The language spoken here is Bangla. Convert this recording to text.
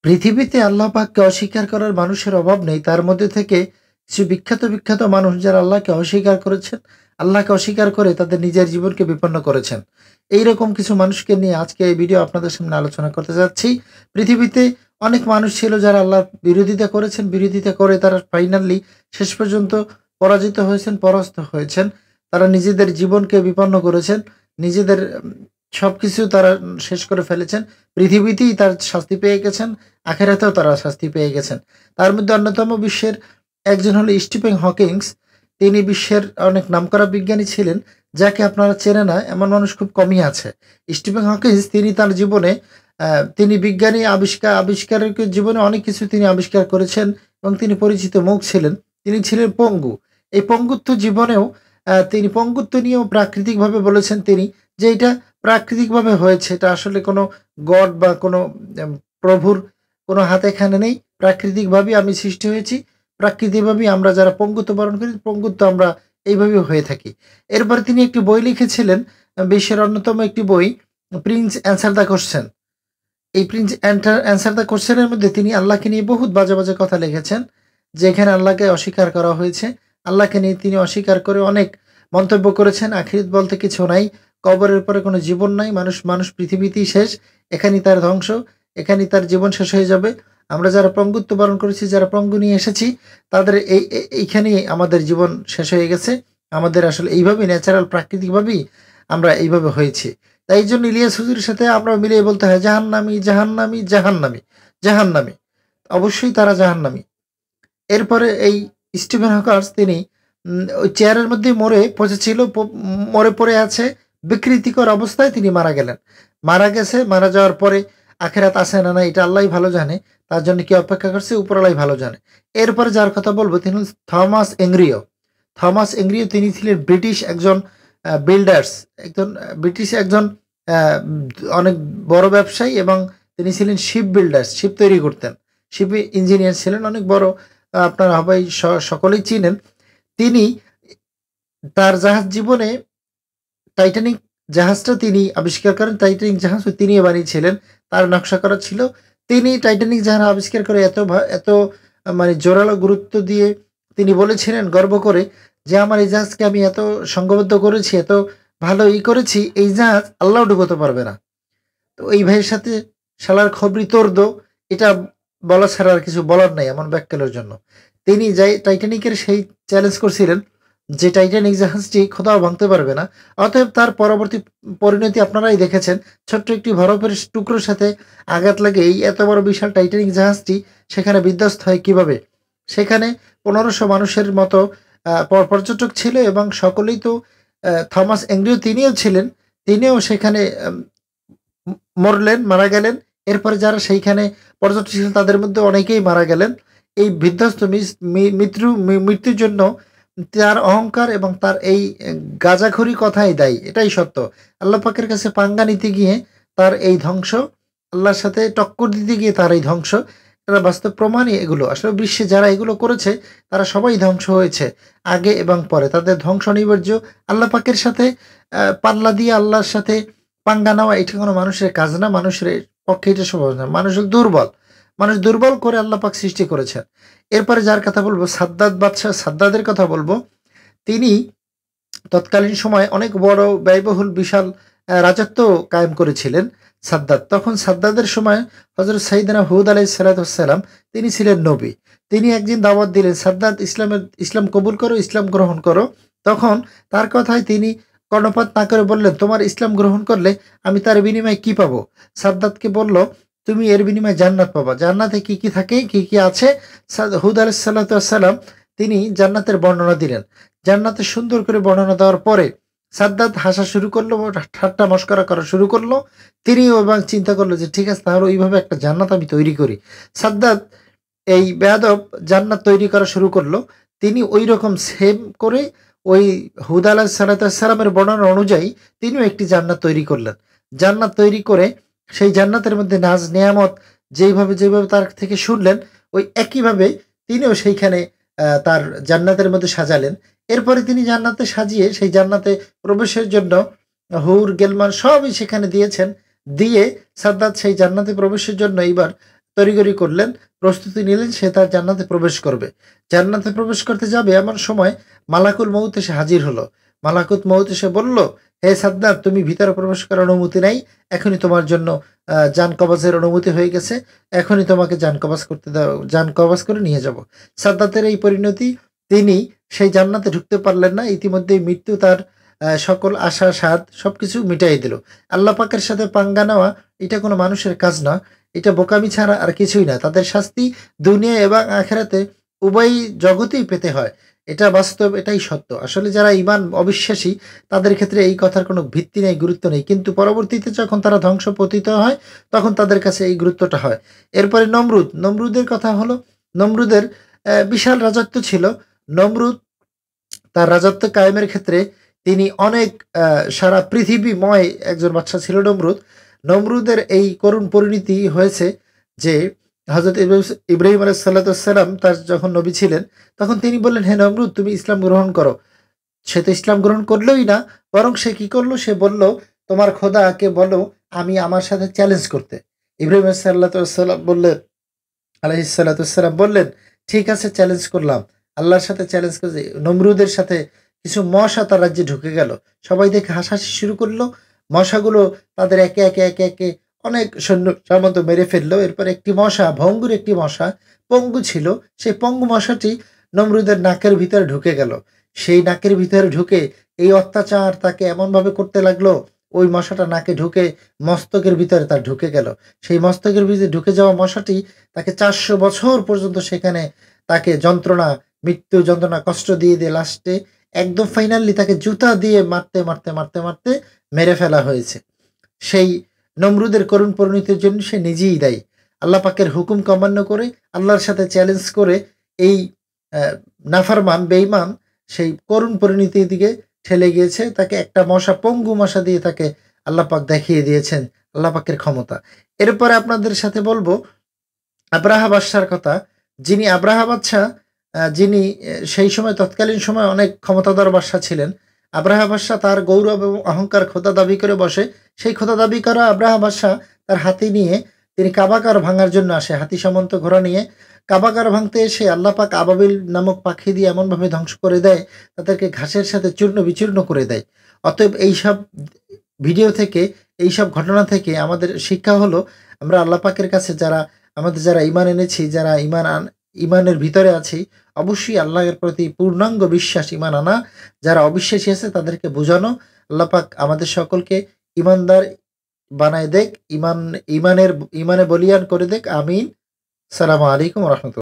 পৃথিবীতে আল্লাহ পাককে অস্বীকার করার মানুষের অভাব নেই। তার মধ্যে থেকে কিছু বিখ্যাত মানুষ যারা আল্লাহকে অস্বীকার করেছেন, আল্লাহকে অস্বীকার করে তাদের নিজের জীবনকে বিপন্ন করেছেন। এইরকম কিছু মানুষকে নিয়ে আজকে এই ভিডিও আপনাদের সামনে আলোচনা করতে যাচ্ছি। পৃথিবীতে অনেক মানুষ ছিল যারা আল্লাহর বিরোধিতা করেছেন, বিরোধিতা করে তারা ফাইনালি শেষ পর্যন্ত পরাজিত হয়েছেন, পরাস্ত হয়েছেন। তারা নিজেদের জীবনকে বিপন্ন করেছেন, নিজেদের সবকিছু তারা শেষ করে ফেলেছেন। পৃথিবীতেই তার শাস্তি পেয়ে গেছেন, আখেরাতেও তারা শাস্তি পেয়ে গেছেন। তার মধ্যে অন্যতম বিশ্বের একজন হলো স্টিফেন হকিংস। তিনি বিশ্বের অনেক নামকরা বিজ্ঞানী ছিলেন, যাকে আপনারা চেনে না এমন মানুষ খুব কমই আছে। স্টিফেন হকিংস তিনি তার জীবনে তিনি বিজ্ঞানী আবিষ্কারের জীবনে অনেক কিছু তিনি আবিষ্কার করেছেন এবং তিনি পরিচিত মুখ ছিলেন। তিনি ছিলেন পঙ্গু। এই পঙ্গুত্ব জীবনেও তিনি পঙ্গুত্ব নিয়েও প্রাকৃতিকভাবে বলেছেন তিনি যে এটা প্রাকৃতিকভাবে হয়েছে, এটা আসলে কোনো গড বা কোনো প্রভুর কোনো হাতে এখানে নেই। প্রাকৃতিকভাবেই আমি সৃষ্টি হয়েছি, প্রাকৃতিকভাবেই আমরা যারা পঙ্গুত্ব বরণ করি, পঙ্গুত্ব আমরা এইভাবেই হয়ে থাকি। এরপরে তিনি একটি বই লিখেছিলেন, বিশ্বের অন্যতম একটি বই, প্রিন্স অ্যান্সার দ্য কোশ্চেন। এই প্রিন্স অ্যান্সার দ্য কোশ্চেনের মধ্যে তিনি আল্লাহকে নিয়ে বহুত বাজে বাজে কথা লিখেছেন, যে এখানে আল্লাহকে অস্বীকার করা হয়েছে। আল্লাহকে নিয়ে তিনি অস্বীকার করে অনেক মন্তব্য করেছেন। আখিরাত বলতে কিছু নাই, কবরের পরে কোনো জীবন নাই, মানুষ পৃথিবীতেই শেষ, এখানেই তার ধ্বংস, এখানেই তার জীবন শেষ হয়ে যাবে। আমরা যারা পঙ্গুত্ব বরণ করেছি, যারা পঙ্গু নিয়ে এসেছি, তাদের এইখানেই আমাদের জীবন শেষ হয়ে গেছে। আমাদের আসলে এইভাবেই ন্যাচারাল প্রাকৃতিকভাবেই আমরা এইভাবে হয়েছি। তাই জন্য ইলিয়াস হুজুরের সাথে আমরা মিলিয়ে বলতে হয় জাহান্নামী, জাহান্নামী, জাহান্নামী, জাহান্নামী। অবশ্যই তারা জাহান্নামী। এরপরে এই স্টিফেন হকার্স তিনি ওই চেয়ারের মধ্যে পচেছিল, মরে পড়ে আছে, বিকৃতিকর অবস্থায় তিনি মারা গেলেন। মারা গেছে, মারা যাওয়ার পরে আখেরাত আছে না এটা আল্লাহই ভালো জানে। তার জন্য কি অপেক্ষা করছে উপরওয়ালাই ভালো জানে। এরপরে যার কথা বলবো তিনি থমাস এংরিও। থমাস এংরিও তিনি ছিলেন ব্রিটিশ একজন বিল্ডার্স, ব্রিটিশ একজন অনেক বড় ব্যবসায়ী, এবং তিনি ছিলেন শিপ বিল্ডার্স, শিপ তৈরি করতেন, শিপ ইঞ্জিনিয়ার ছিলেন, অনেক বড়। আপনারা সবাই সকলেই চিনেন। তিনি তার জাহাজ জীবনে টাইটানিক জাহাজটা তিনি আবিষ্কার করেন। টাইটানিক জাহাজ তিনি বানিয়েছিলেন, তার নকশা করা ছিল। তিনি টাইটানিক জাহাজ আবিষ্কার করে এত মানে জোরালো গুরুত্ব দিয়ে তিনি বলেছিলেন গর্ব করে যে আমার এই জাহাজকে আমি এত সংঘবদ্ধ করেছি, এত ভালো করেছি, এই জাহাজ আল্লাহ ডুবোতে পারবে না। তো এই ভাইয়ের সাথে শালার খবরি তোর্দ, এটা বলা ছাড়া আর কিছু বলার নাই এমন ব্যাককেলের জন্য। তিনি যাই টাইটানিকের সেই চ্যালেঞ্জ করছিলেন যে টাইটানিক জাহাজটি খোদাও ভাঙতে পারবে না। অতএব তার পরবর্তী পরিণতি আপনারাই দেখেছেন। ছোট্ট একটি বরফের টুকরোর সাথে আঘাত লাগে এই এত বড় বিশাল টাইটানিক জাহাজটি সেখানে বিধ্বস্ত হয় কিভাবে। সেখানে 1500 মানুষের মতো পর্যটক ছিল, এবং সকলেই তো থমাস এংরিও তিনিও ছিলেন। তিনিও সেখানে মারা গেলেন। এরপরে যারা সেইখানে পর্যটক ছিলেন তাদের মধ্যে অনেকেই মারা গেলেন। এই বিধ্বস্ত মৃত্যুর জন্য তার অহংকার এবং তার এই গাঁজাখড়ি কথাই দায়ী। এটাই সত্য। আল্লাহ পাকের কাছে পাঙ্গা নিতে গিয়ে তার এই ধ্বংস, আল্লাহর সাথে টক্কর দিতে গিয়ে তার এই ধ্বংস, এটা বাস্তব প্রমাণই। এগুলো আসলে বিশ্বে যারা এগুলো করেছে তারা সবাই ধ্বংস হয়েছে আগে এবং পরে। তাদের ধ্বংস অনিবার্য। আল্লাহ পাকের সাথে পাল্লা দিয়ে আল্লাহর সাথে পাঙ্গা নেওয়া এটা কোনো মানুষের কাজ না, মানুষের পক্ষে এটা সম্ভব না। মানুষ দুর্বল, মানুষ দুর্বল করে আল্লাহ পাক সৃষ্টি করেছেন। এরপরে যার কথা বলবো সাদ্দাত বাদশাহ, সাদ্দাতের কথা বলবো। তিনি তৎকালীন সময় অনেক বড় ব্যয়বহুল বিশাল রাজত্ব কায়েম করেছিলেন সাদ্দাত। তখন সাদ্দাতের সময় হযরত সাইয়েদনা হুদ আলাইহিস সালাম তিনি ছিলেন নবী। তিনি একদিন দাওয়াত দিলেন, সাদ্দাত ইসলাম কবুল করো, ইসলাম গ্রহণ করো। তখন তার কথায় তিনি কর্ণপাত না করে বললেন, তোমার ইসলাম গ্রহণ করলে আমি তার বিনিময়ে কি পাবো? সাদ্দাতকে বলল, তুমি এর বিনিময়ে জান্নাত পাবা। জান্নাতে কি কি থাকে, কি কি আছে? হুদ আলাইহিস সালাম তিনি জান্নাতের বর্ণনা দিলেন। জান্নাতে সুন্দর করে বর্ণনা দেওয়ার পরে সাদ্দাত হাসা শুরু করলো, ঠাট্টা মস্করা করা শুরু করলো। তিনিও এবং চিন্তা করলো যে ঠিক আছে, তাহলে ওইভাবে একটা জান্নাত আমি তৈরি করি। সাদ্দাত এই বেয়াদব জান্নাত তৈরি করা শুরু করলো। তিনি ওই রকম সেম করে ওই হুদ আলাইহিস সালামের বর্ণনা অনুযায়ী তিনিও একটি জান্নাত তৈরি করলেন। জান্নাত তৈরি করে সেই জান্নাতের মধ্যে নাজ নেয়ামত যেভাবে তার থেকে শুনলেন, ওই একইভাবে তিনিও সেইখানে তার জান্নাতের মধ্যে সাজালেন। এরপরে তিনি জান্নাতে সাজিয়ে সেই জান্নাতে প্রবেশের জন্য হুর গেলমান সবই সেখানে দিয়েছেন। দিয়ে সাদ্দাত সেই জান্নাতে প্রবেশের জন্য এইবার তড়িঘড়ি করলেন, প্রস্তুতি নিলেন, সে তার জান্নাতে প্রবেশ করবে। জান্নাতে প্রবেশ করতে যাবে এমন সময় মালাকুল মউত এসে হাজির হলো। মালাকুত মউত এসে বলল, হে সাদ্দাত, তুমি ভিতরে প্রবেশ করার অনুমতি নাই, এখনই তোমার জন্য জান কবজের অনুমতি হয়ে গেছে, এখনই তোমাকে জান কবজ করতে দাও, জান কবজ করে নিয়ে যাব। সাদ্দাতের এই পরিণতি, তিনি সেই জান্নাতে ঢুকতে পারলেন না। ইতিমধ্যেই মৃত্যু তার সকল আশা স্বাদ সবকিছু মিটাই দিল। আল্লাহ পাকের সাথে পাঙ্গা নেওয়া এটা কোনো মানুষের কাজ না, এটা বোকামি ছাড়া আর কিছুই না। তাদের শাস্তি দুনিয়া এবং আখেরাতে উভয় জগতেই পেতে হয়। এটা বাস্তব, এটাই সত্য। আসলে যারা ঈমান অবিশ্বাসী তাদের ক্ষেত্রে এই কথার কোনো ভিত্তি নেই, গুরুত্ব নেই। কিন্তু পরবর্তীতে যখন তারা ধ্বংস পতিত হয় তখন তাদের কাছে এই গুরুত্বটা হয়। এরপরে নমরুদের কথা হলো, নমরুদের বিশাল রাজত্ব ছিল। নমরুদ তার রাজত্ব কায়েমের ক্ষেত্রে তিনি অনেক সারা পৃথিবীময় একজন বাদশা ছিল নমরুদ। নমরুদের এই করুণ পরিণতি হয়েছে যে হযরত ইব্রাহিম আলাইহিস সালাম তার যখন নবী ছিলেন, তখন তিনি বললেন, হে নমরুদ, তুমি ইসলাম গ্রহণ করো। সে তো ইসলাম গ্রহণ করলোই না, বরং সে কি করলো, সে বলল, তোমার খোদাকে বলো আমি আমার সাথে চ্যালেঞ্জ করতে। ইব্রাহিম আলাইহিস সালাম বললেন, ঠিক আছে, চ্যালেঞ্জ করলাম। আল্লাহর সাথে চ্যালেঞ্জ করে নমরুদের সাথে কিছু মশা তার রাজ্যে ঢুকে গেল। সবাই দেখে হাসাহাসি শুরু করলো। মশাগুলো তাদের একে একে অনেক সৈন্য সামন্ত মেরে ফেললো। এরপর একটি মশা, ভঙ্গুর একটি মশা, পঙ্গু ছিল, সেই পঙ্গু মশাটি নমরুদের নাকের ভিতরে ঢুকে গেল। সেই নাকের ভিতরে ঢুকে এই অত্যাচার তাকে এমনভাবে করতে লাগলো, ওই মশাটা নাকে ঢুকে মস্তকের ভিতরে তার ঢুকে গেল। সেই মস্তকের ভিতরে ঢুকে যাওয়া মশাটি তাকে 400 বছর পর্যন্ত সেখানে তাকে মৃত্যু যন্ত্রণা কষ্ট দিয়ে লাস্টে একদম ফাইনালি তাকে জুতা দিয়ে মারতে মেরে ফেলা হয়েছে। সেই নমরুদের করুণ পরিণতির জন্য সে নিজেই দায়ী। আল্লাহ পাকের হুকুম অমান্য করে, আল্লাহর সাথে চ্যালেঞ্জ করে এই নাফরমান বেঈমান সেই করুণ পরিণতির দিকে ঠেলে গিয়েছে। তাকে একটা মশা, পঙ্গু মশা দিয়ে তাকে আল্লাহ পাক দেখিয়ে দিয়েছেন আল্লাহ পাকের ক্ষমতা। এরপরে আপনাদের সাথে বলবো আব্রাহা বাদশার কথা। যিনি আব্রাহা বাদশা, যিনি সেই সময় তৎকালীন সময়ে অনেক ক্ষমতাধর বাদশা ছিলেন। আব্রাহা বাদশা তার গৌরব এবং অহংকার খোদা দাবি করে বসে। সেই খোদা দাবি করা আব্রাহা বাদশা তার হাতি নিয়ে তিনি কাবাগার ভাঙার জন্য আসে। হাতি সামন্ত ঘোড়া নিয়ে কাবাগার ভাঙতে এসে আল্লাহ পাক আবাবিল নামক পাখি দিয়ে এমনভাবে ধ্বংস করে দেয়, তাদেরকে ঘাসের সাথে চূর্ণ বিচূর্ণ করে দেয়। অতএব এইসব ভিডিও থেকে, এইসব ঘটনা থেকে আমাদের শিক্ষা হলো, আমরা আল্লাহ পাকের কাছে যারা ঈমান এনেছি, যারা ঈমানের ভিতরে আছি, অবশ্যই আল্লাহের প্রতি পূর্ণাঙ্গ বিশ্বাস, ঈমান আনা। যারা অবিশ্বাসী আছে তাদেরকে বোঝানো। আল্লাহ পাক আমাদের সকলকে ঈমানদার বানায় দেখ, ঈমানে বলিয়ান করে দেখ। আমিন। সালামু আলাইকুম ওয়া রাহমাতুল্লাহ।